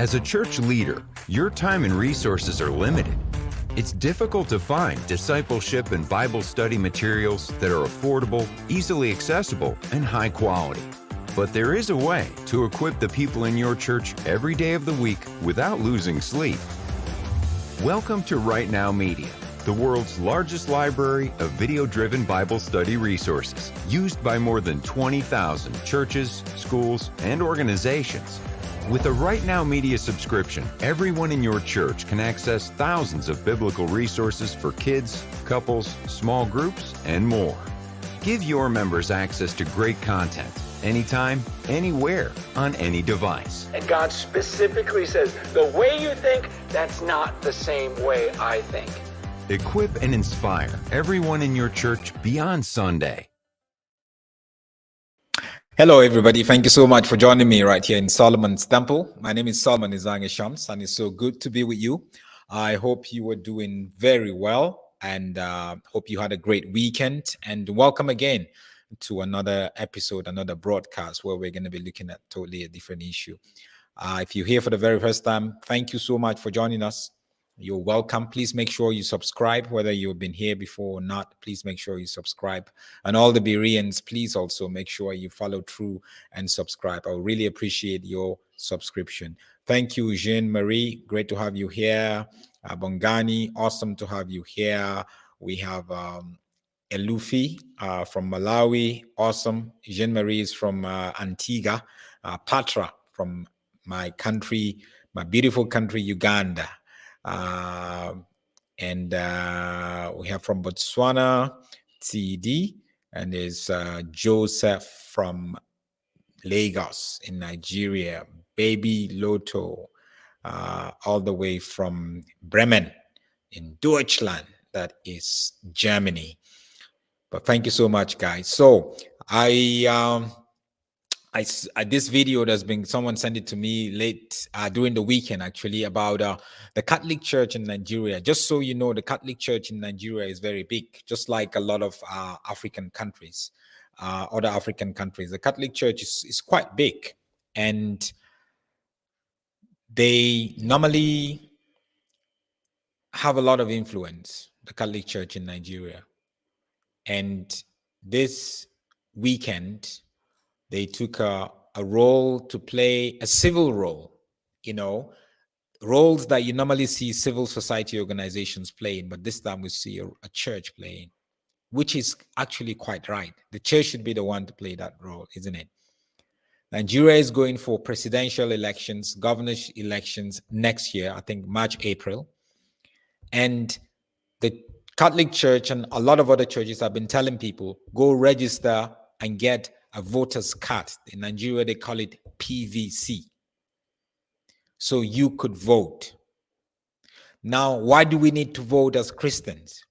As a church leader, your time and resources are limited. It's difficult to find discipleship and Bible study materials that are affordable, easily accessible, and high quality. But there is a way to equip the people in your church every day of the week without losing sleep. Welcome to RightNow Media, the world's largest library of video-driven Bible study resources, used by more than 20,000 churches, schools, and organizations. With a RightNow Media subscription, everyone in your church can access thousands of biblical resources for kids, couples, small groups, and more. Give your members access to great content, anytime, anywhere, on any device. And God specifically says, the way you think, that's not the same way I think. Equip and inspire everyone in your church beyond Sunday. Hello, everybody. Thank you so much for joining me right here in Solomon's Temple. My name is Solomon Izange Shams, and it's so good to be with you. I hope you were doing very well, and hope you had a great weekend. And welcome again to another episode, another broadcast where we're going to be looking at totally a different issue. If you're here for the very first time, thank you so much for joining us. You're welcome. Please make sure you subscribe, whether you've been here before or not. Please make sure you subscribe. And all the Bereans, please also make sure you follow through and subscribe. I really appreciate your subscription. Thank you, Jean-Marie. Great to have you here. Bongani, awesome to have you here. We have Elufi from Malawi. Awesome. Jean-Marie is from Antigua. Patra from my country, my beautiful country, Uganda. And we have from Botswana, TD, and there's Joseph from Lagos in Nigeria, Baby Loto, all the way from Bremen in Deutschland, that is Germany. But thank you so much, guys. So this video that's been, someone sent it to me late during the weekend, actually, about the Catholic Church in Nigeria. Just so you know, the Catholic Church in Nigeria is very big, just like a lot of African countries, other African countries. The Catholic Church is quite big, and they normally have a lot of influence, the Catholic Church in Nigeria. And this weekend, they took a role to play, a civil role, roles that you normally see civil society organizations playing, but this time we see a church playing, which is actually quite right. The church should be the one to play that role, isn't it? Nigeria is going for presidential elections, governor's elections next year, I think March, April. And the Catholic Church and a lot of other churches have been telling people, go register and get a voter's card. In Nigeria, they call it PVC. So you could vote. Now, why do we need to vote as Christians?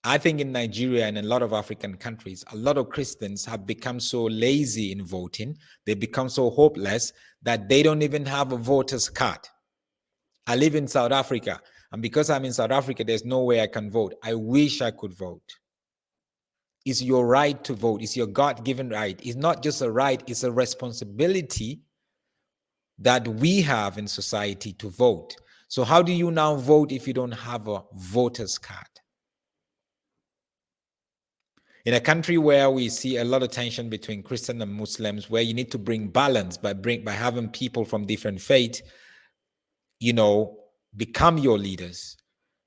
I think in Nigeria and in a lot of African countries, a lot of Christians have become so lazy in voting. They become so hopeless that they don't even have a voter's card. I live in South Africa, and because I'm in South Africa, there's no way I can vote. I wish I could vote. It's your right to vote. It's your God-given right. It's not just a right, it's a responsibility that we have in society to vote. So how do you now vote if you don't have a voter's card? In a country where we see a lot of tension between Christians and Muslims, where you need to bring balance by having people from different faiths, become your leaders.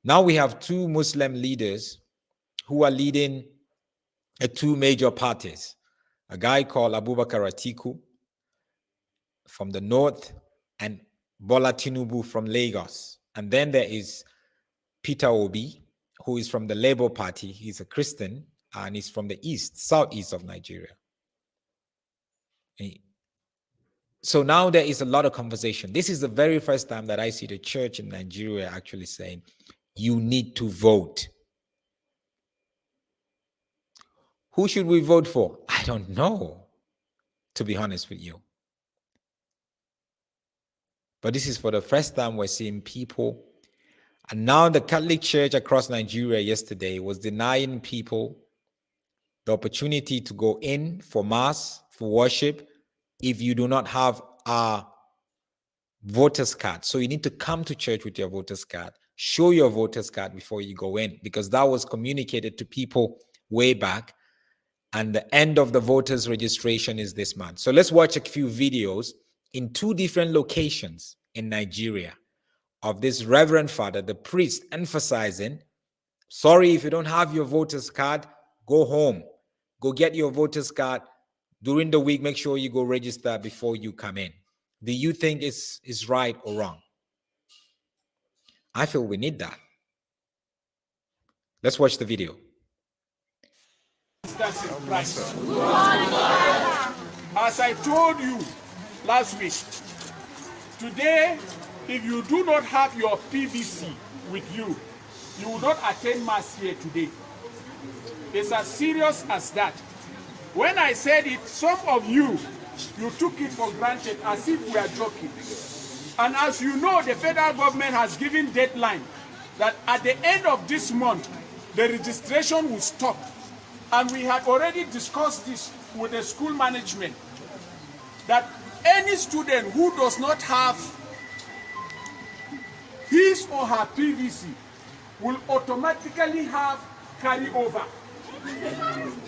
Now we have two Muslim leaders who are leading two major parties, a guy called Abubakar Atiku from the north and Bola Tinubu from Lagos. And then there is Peter Obi, who is from the Labour Party. He's a Christian and he's from the southeast of Nigeria. So now there is a lot of conversation. This is the very first time that I see the church in Nigeria actually saying, you need to vote. Who should we vote for? I don't know, to be honest with you. But this is for the first time we're seeing people. And now the Catholic Church across Nigeria yesterday was denying people the opportunity to go in for mass, for worship, if you do not have a voters card. So you need to come to church with your voters card, show your voters card before you go in, because that was communicated to people way back. And the end of the voters registration is this month. So let's watch a few videos in 2 different locations in Nigeria of this Reverend Father, the priest, emphasizing, sorry, if you don't have your voters card, go home. Go get your voters card. During the week, make sure you go register before you come in. Do you think it's right or wrong? I feel we need that. Let's watch the video. As I told you last week, today, if you do not have your PVC with you, you will not attend Mass here today. It's as serious as that. When I said it, some of you took it for granted as if we are joking. And as you know, the federal government has given deadline that at the end of this month, the registration will stop. And we had already discussed this with the school management, that any student who does not have his or her PVC will automatically have carryover.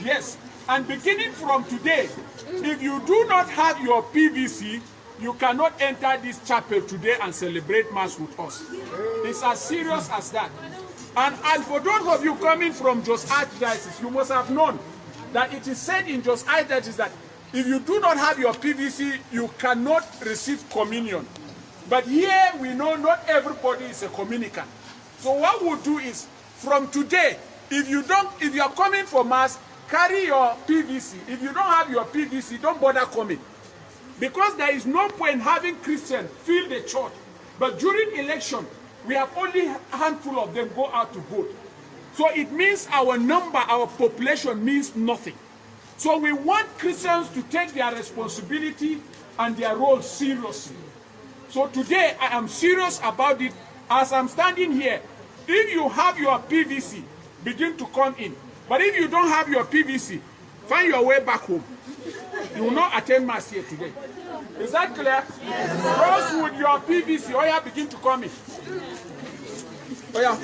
Yes, and beginning from today, if you do not have your PVC, you cannot enter this chapel today and celebrate Mass with us. It's as serious as that. And for those of you coming from Jos Archdiocese, you must have known that it is said in Jos Archdiocese that if you do not have your PVC, you cannot receive communion. But here we know not everybody is a communicant. So what we'll do is, from today, if you are coming for Mass, carry your PVC. If you don't have your PVC, don't bother coming. Because there is no point having Christians fill the church. But during election, we have only a handful of them go out to vote. So it means our number, our population means nothing. So we want Christians to take their responsibility and their role seriously. So today I am serious about it. As I'm standing here, if you have your PVC, begin to come in. But if you don't have your PVC, find your way back home. You will not attend Mass here today. Is that clear? Yes. Those with your PVC, oh yeah, begin to come in. Oh yeah.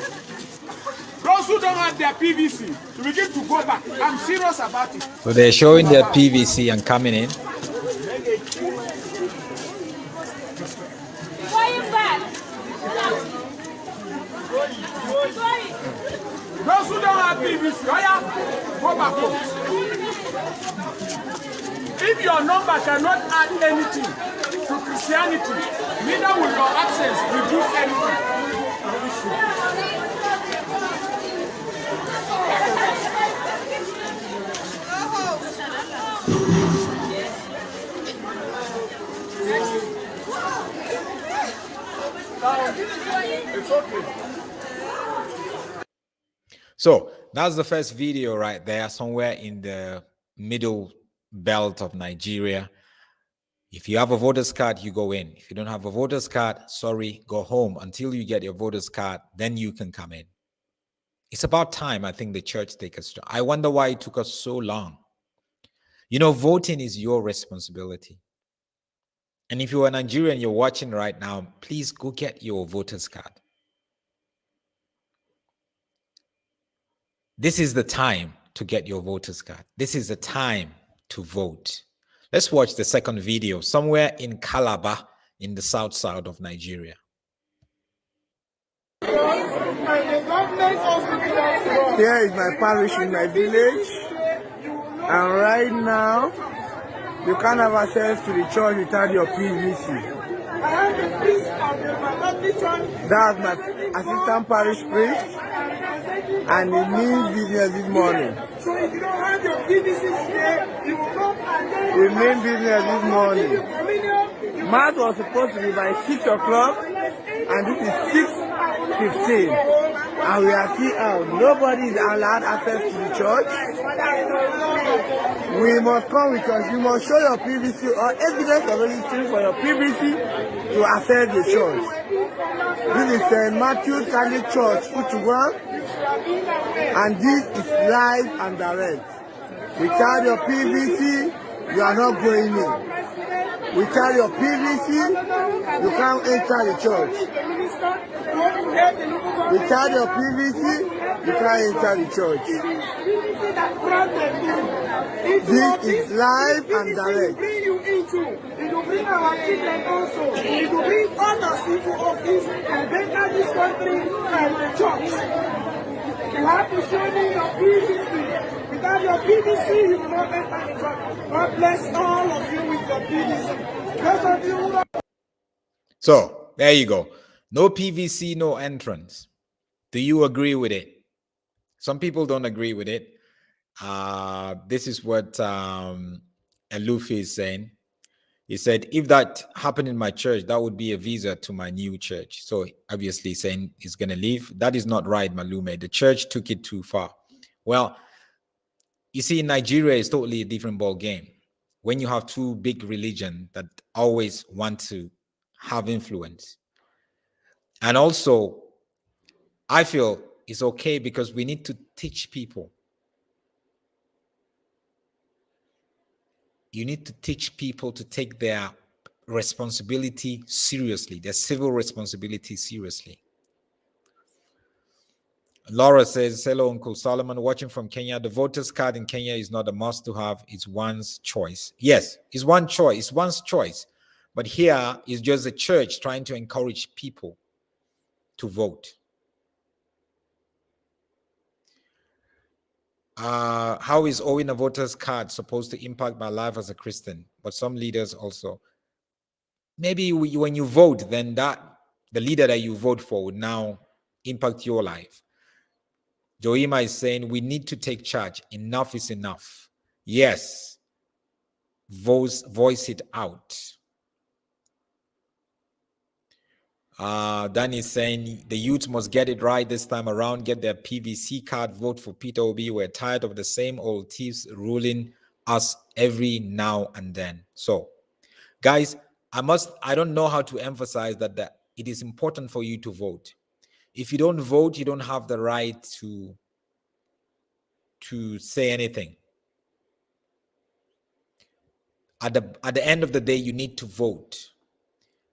Those who don't have their PVC, you begin to go back. I'm serious about it. So they're showing their PVC and coming in. Going back. Those who don't have PVC, oh yeah, go back home. If your number cannot add anything to Christianity, neither will your absence reduce anything. It's okay. So that's the first video right there, somewhere in the middle belt of Nigeria. If you have a voter's card, you go in. If you don't have a voter's card, sorry, go home until you get your voter's card, then you can come in. It's about time, I think, the church take us to. I wonder why it took us so long. You know, voting is your responsibility. And if you're a Nigerian, you're watching right now, please go get your voter's card. This is the time to get your voter's card. This is the time to vote. Let's watch the second video, somewhere in Calabar, in the south of Nigeria. Here is my parish in my village, and right now you can't have access to the church without your PVC. That's my assistant parish priest, and he means business this morning. So if you don't have your PVC today, you will not attend. He means business this morning. Mass was supposed to be by 6 o'clock, and this is 6:15. And we are still out. Nobody is allowed access to the church. We must come with us. You must show your PVC or evidence of registration for your PVC to access the church. This is St. Matthew's Catholic Church, Utuwa, and this is live and direct. Without your PVC, you are not going in. Without your PVC, you can't enter the church. Without your PVC, you can't enter the church. This is live and direct. It will bring our children also. It will bring others into office and better this country and the church. You have to show me your PVC. Without your PVC, you will not enter the church. God bless all of you with your PVC. Those of you who are... So there you go. No PVC, no entrance. Do you agree with it? Some people don't agree with it. This is what Elufi is saying. He said, if that happened in my church, that would be a visa to my new church. So obviously saying he's going to leave. That is not right, Malume. The church took it too far. Well, you see, in Nigeria, it's totally a different ball game. When you have two big religions that always want to have influence. And also, I feel it's okay because we need to teach people. You need to teach people to take their responsibility seriously, their civil responsibility seriously. Laura says, hello, Uncle Solomon, watching from Kenya. The voters card in Kenya is not a must to have. It's one's choice. Yes, it's one choice. It's one's choice. But here is just a church trying to encourage people to vote. How is owning a voter's card supposed to impact my life as a Christian? But some leaders also. Maybe when you vote, then the leader that you vote for would now impact your life. Joima is saying we need to take charge. Enough is enough. Yes. Voice it out. Danny is saying the youth must get it right this time around, get their PVC card, vote for Peter Obi. We're tired of the same old thieves ruling us every now and then. So, guys, I don't know how to emphasize that it is important for you to vote. If you don't vote, you don't have the right to say anything. At the end of the day, you need to vote.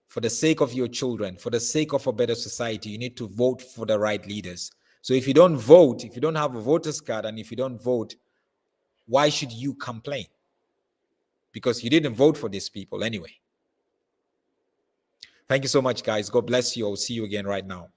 For the sake of your children, for the sake of a better society, you need to vote for the right leaders. So if you don't vote, if you don't have a voter's card, and if you don't vote, why should you complain? Because you didn't vote for these people anyway. Thank you so much, guys. God bless you. I'll see you again right now.